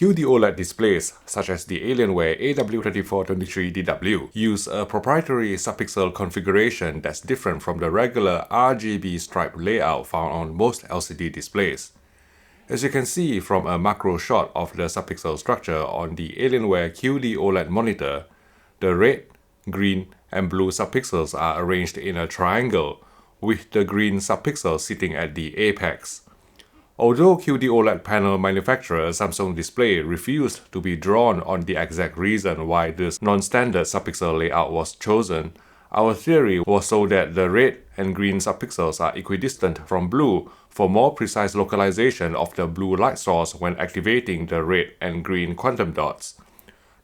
QD-OLED displays, such as the Alienware AW3423DW, use a proprietary subpixel configuration that's different from the regular RGB stripe layout found on most LCD displays. As you can see from a macro shot of the subpixel structure on the Alienware QD-OLED monitor, the red, green, and blue subpixels are arranged in a triangle, with the green subpixel sitting at the apex. Although QD-OLED panel manufacturer Samsung Display refused to be drawn on the exact reason why this non-standard subpixel layout was chosen, our theory was so that the red and green subpixels are equidistant from blue for more precise localization of the blue light source when activating the red and green quantum dots.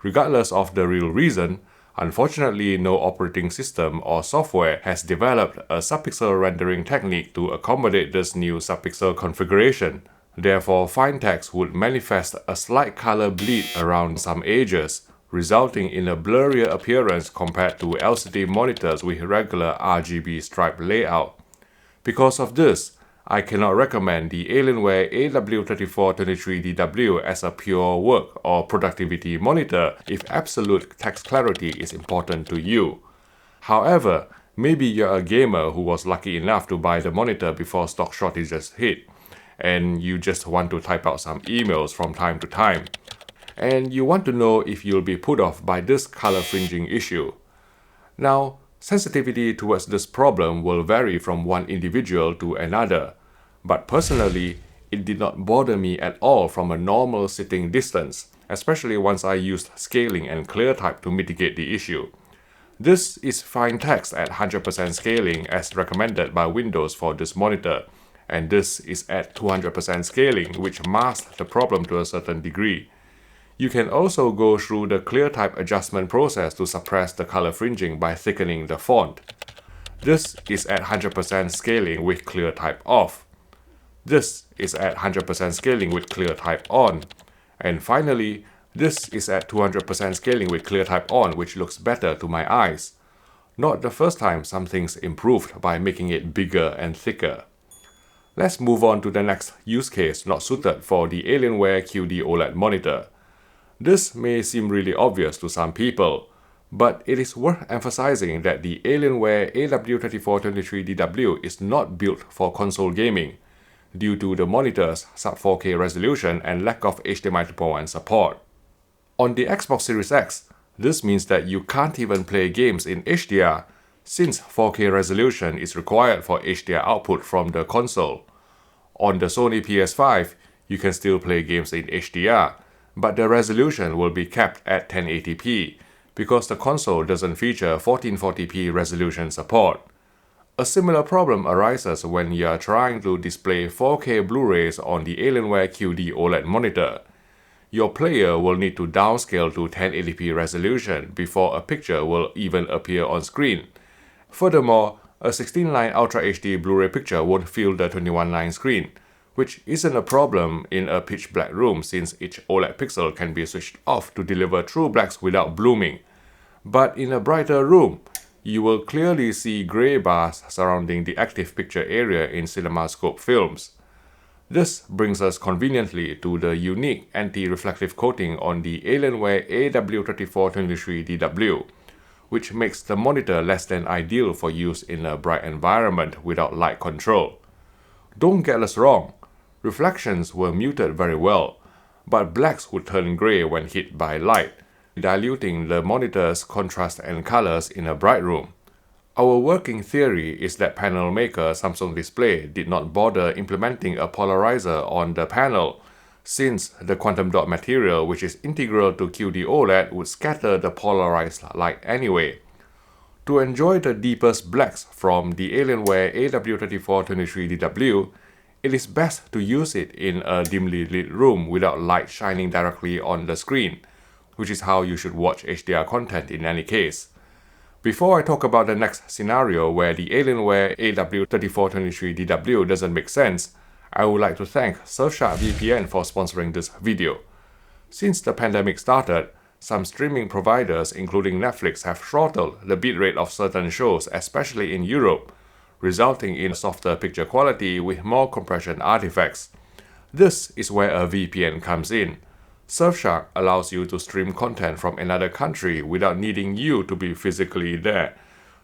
Regardless of the real reason, unfortunately, no operating system or software has developed a subpixel rendering technique to accommodate this new subpixel configuration. Therefore, fine text would manifest a slight color bleed around some edges, resulting in a blurrier appearance compared to LCD monitors with regular RGB stripe layout. Because of this, I cannot recommend the Alienware AW3423DW as a pure work or productivity monitor if absolute text clarity is important to you. However, maybe you're a gamer who was lucky enough to buy the monitor before stock shortages hit, and you just want to type out some emails from time to time, and you want to know if you'll be put off by this color fringing issue. Now, sensitivity towards this problem will vary from one individual to another, but personally, it did not bother me at all from a normal sitting distance, especially once I used scaling and clear type to mitigate the issue. This is fine text at 100% scaling as recommended by Windows for this monitor, and this is at 200% scaling, which masks the problem to a certain degree. You can also go through the clear type adjustment process to suppress the color fringing by thickening the font. This is at 100% scaling with clear type off. This is at 100% scaling with clear type on. And finally, this is at 200% scaling with clear type on, which looks better to my eyes. Not the first time something's improved by making it bigger and thicker. Let's move on to the next use case not suited for the Alienware QD-OLED monitor. This may seem really obvious to some people, but it is worth emphasizing that the Alienware AW3423DW is not built for console gaming, due to the monitor's sub-4K resolution and lack of HDMI 2.1 support. On the Xbox Series X, this means that you can't even play games in HDR, since 4K resolution is required for HDR output from the console. On the Sony PS5, you can still play games in HDR, but the resolution will be capped at 1080p, because the console doesn't feature 1440p resolution support. A similar problem arises when you are trying to display 4K Blu-rays on the Alienware QD-OLED monitor. Your player will need to downscale to 1080p resolution before a picture will even appear on screen. Furthermore, a 16:9 Ultra HD Blu-ray picture won't fill the 21:9 screen, which isn't a problem in a pitch black room since each OLED pixel can be switched off to deliver true blacks without blooming. But in a brighter room, you will clearly see grey bars surrounding the active picture area in CinemaScope films. This brings us conveniently to the unique anti-reflective coating on the Alienware AW3423DW, which makes the monitor less than ideal for use in a bright environment without light control. Don't get us wrong, reflections were muted very well, but blacks would turn grey when hit by light, diluting the monitor's contrast and colors in a bright room. Our working theory is that panel maker Samsung Display did not bother implementing a polarizer on the panel, since the quantum dot material, which is integral to QD-OLED, would scatter the polarized light anyway. To enjoy the deepest blacks from the Alienware AW3423DW, it is best to use it in a dimly lit room without light shining directly on the screen, which is how you should watch HDR content in any case. Before I talk about the next scenario where the Alienware AW3423DW doesn't make sense, I would like to thank Surfshark VPN for sponsoring this video. Since the pandemic started, some streaming providers including Netflix have throttled the bitrate of certain shows, especially in Europe, resulting in softer picture quality with more compression artifacts. This is where a VPN comes in. Surfshark allows you to stream content from another country without needing you to be physically there,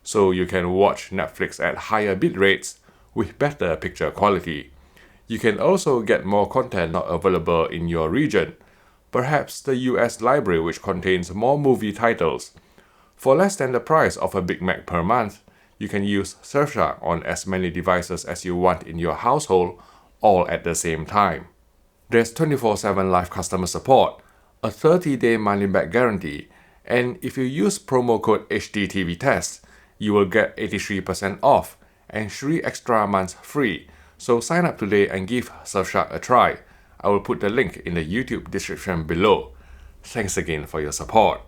so you can watch Netflix at higher bit rates with better picture quality. You can also get more content not available in your region, perhaps the US library which contains more movie titles. For less than the price of a Big Mac per month, you can use Surfshark on as many devices as you want in your household, all at the same time. There's 24/7 live customer support, a 30-day money-back guarantee, and if you use promo code HDTV-TEST, you will get 83% off and 3 extra months free. So sign up today and give Surfshark a try. I will put the link in the YouTube description below. Thanks again for your support.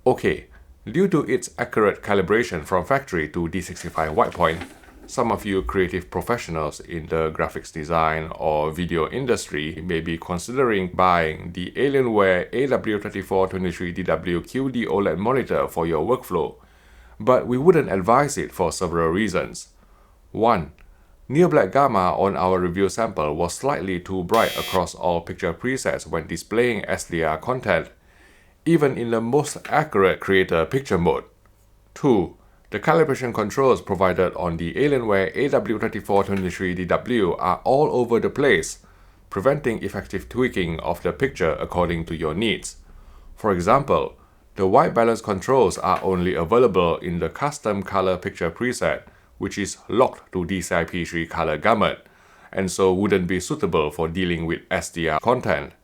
Okay, due to its accurate calibration from factory to D65 white point, some of you creative professionals in the graphics design or video industry may be considering buying the Alienware AW3423DW QD-OLED monitor for your workflow, but we wouldn't advise it for several reasons. 1. Near black gamma on our review sample was slightly too bright across all picture presets when displaying SDR content, even in the most accurate creator picture mode. 2. The calibration controls provided on the Alienware AW3423DW are all over the place, preventing effective tweaking of the picture according to your needs. For example, the white balance controls are only available in the custom color picture preset, which is locked to DCI-P3 color gamut, and so wouldn't be suitable for dealing with SDR content.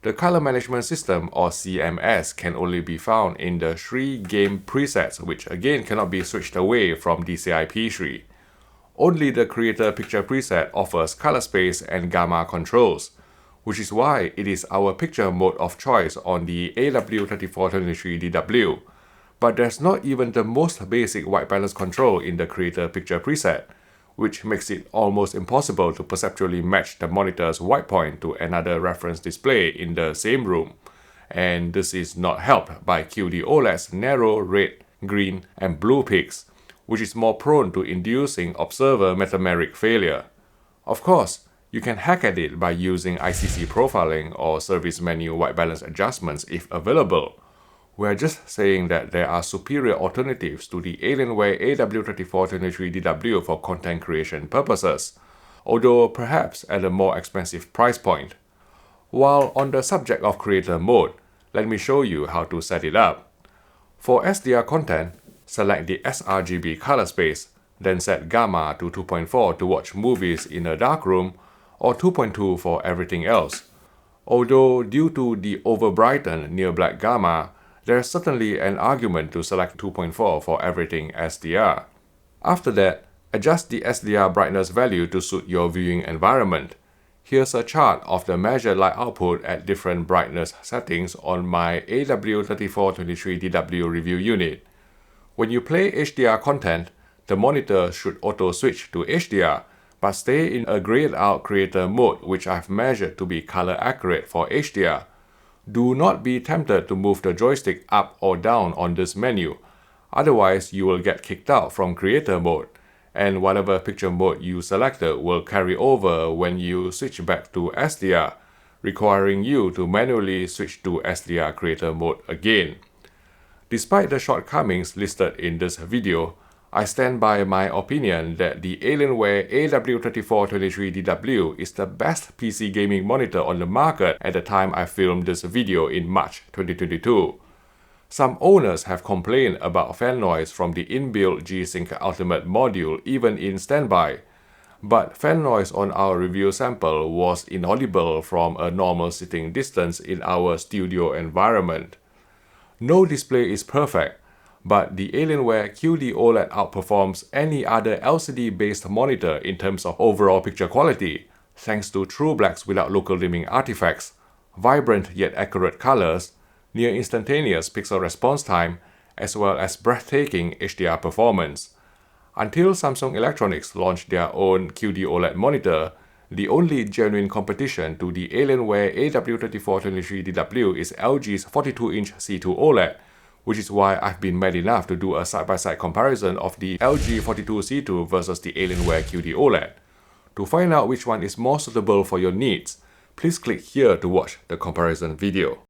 The Color Management System or CMS can only be found in the 3 game presets, which again cannot be switched away from DCI-P3. Only the Creator Picture preset offers color space and gamma controls, which is why it is our picture mode of choice on the AW3423DW. But there's not even the most basic white balance control in the Creator Picture preset, which makes it almost impossible to perceptually match the monitor's white point to another reference display in the same room. And this is not helped by QD-OLED's narrow red, green, and blue peaks, which is more prone to inducing observer metameric failure. Of course, you can hack at it by using ICC profiling or service menu white balance adjustments if available. We're just saying that there are superior alternatives to the Alienware AW3423DW for content creation purposes, although perhaps at a more expensive price point. While on the subject of creator mode, let me show you how to set it up. For SDR content, select the sRGB color space, then set gamma to 2.4 to watch movies in a dark room, or 2.2 for everything else. Although due to the overbrightened near black gamma, there is certainly an argument to select 2.4 for everything SDR. After that, adjust the SDR brightness value to suit your viewing environment. Here's a chart of the measured light output at different brightness settings on my AW3423DW review unit. When you play HDR content, the monitor should auto-switch to HDR, but stay in a grayed out creator mode which I've measured to be color accurate for HDR. Do not be tempted to move the joystick up or down on this menu, otherwise you will get kicked out from creator mode, and whatever picture mode you selected will carry over when you switch back to SDR, requiring you to manually switch to SDR creator mode again. Despite the shortcomings listed in this video, I stand by my opinion that the Alienware AW3423DW is the best PC gaming monitor on the market at the time I filmed this video in March 2022. Some owners have complained about fan noise from the inbuilt G-Sync Ultimate module even in standby, but fan noise on our review sample was inaudible from a normal sitting distance in our studio environment. No display is perfect, but the Alienware QD-OLED outperforms any other LCD-based monitor in terms of overall picture quality, thanks to true blacks without local dimming artifacts, vibrant yet accurate colors, near instantaneous pixel response time, as well as breathtaking HDR performance. Until Samsung Electronics launched their own QD-OLED monitor, the only genuine competition to the Alienware AW3423DW is LG's 42-inch C2 OLED, which is why I've been mad enough to do a side-by-side comparison of the LG 42C2 versus the Alienware QD-OLED. To find out which one is more suitable for your needs, please click here to watch the comparison video.